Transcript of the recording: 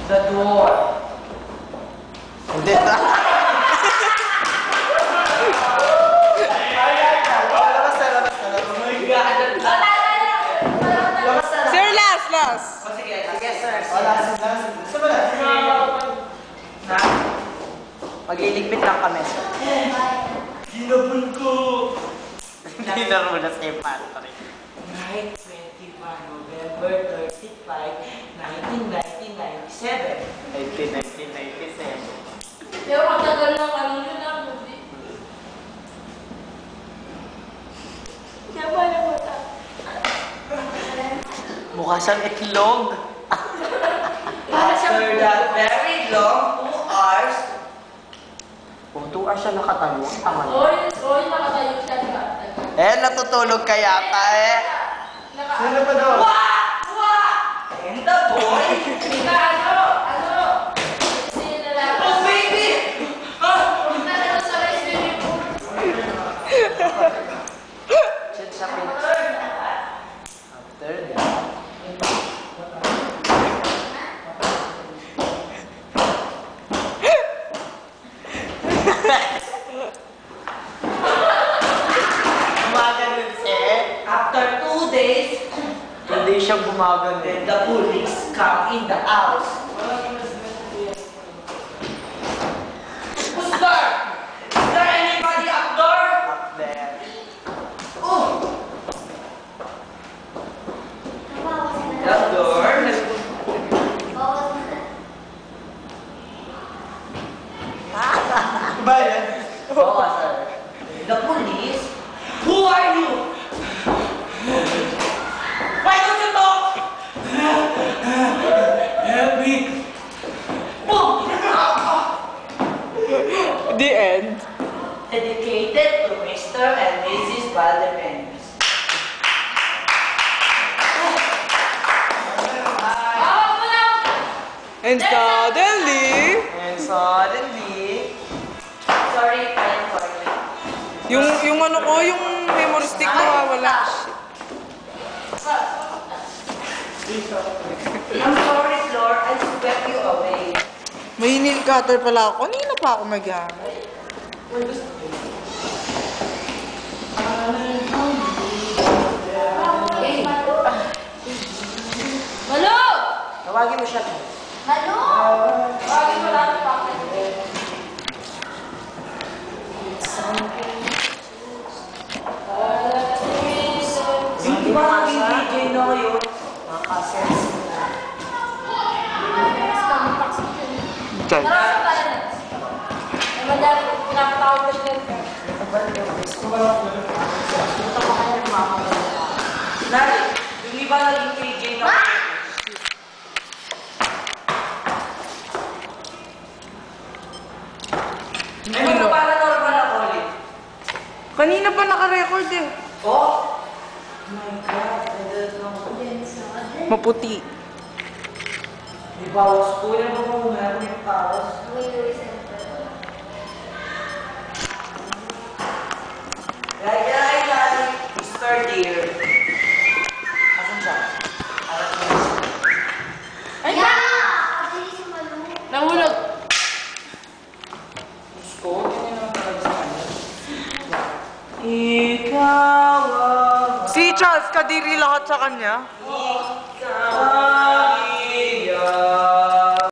The door. Hindi na. Sir, last. Sige, sir. Mag-iligpit lang kami. Ginabon ko. Hindi na rin muna sa infantry. Night 21, November 35, 1997. 1997. Pero matagal lang ano yun lang. Kaya ba na mata? Mukha siyang itlog. After that very long 2 hours, Kung 2 hours siya nakatayo, ang tama niya. Oy, nakatayo siya. Natutulog ka yata eh. sino pa daw? And the boy. Oh, baby! Shit sa picture. After that. Gumaganon siya. After 2 days, Hindi siya gumaganon. then the police come in the house. Who's there? Is there anybody up there? Up there. Oh! The door. Ba yan? Oo, sir. The police. Who are you? Why don't you talk? Help me. Boom! The end. Dedicated to Mr. and Mrs. Valdemez. And suddenly, And suddenly, Sorry, I'm sorry. yung ano ko, yung memory stick nawawala. I'm sorry, Flor. I swept you away. May nail cutter pala ako. Kanina pa ako mag-gamit. Malo! tawagin mo siya. Malo! Tawagin mo lang pa. Hindi ba naging DJ na ngayon? Makasens. Chan. Marami pala na. Ay, madami. Pinapatawag ko siya. Nari, yung iba naging DJ na ngayon. Ay, magpaparanormal ako ulit. Kanina pa naka-record eh. Oh? My God, I don't know. Maputi. Di bawas po yan mo kung meron yung tawas. Ay, Mr. Dear. Asan siya? Alam mo. Ay, nahulog. Gusto, ganyan naman talaga sa kanya. Ikaw ang... Si Charles, kadiri lahat sa kanya.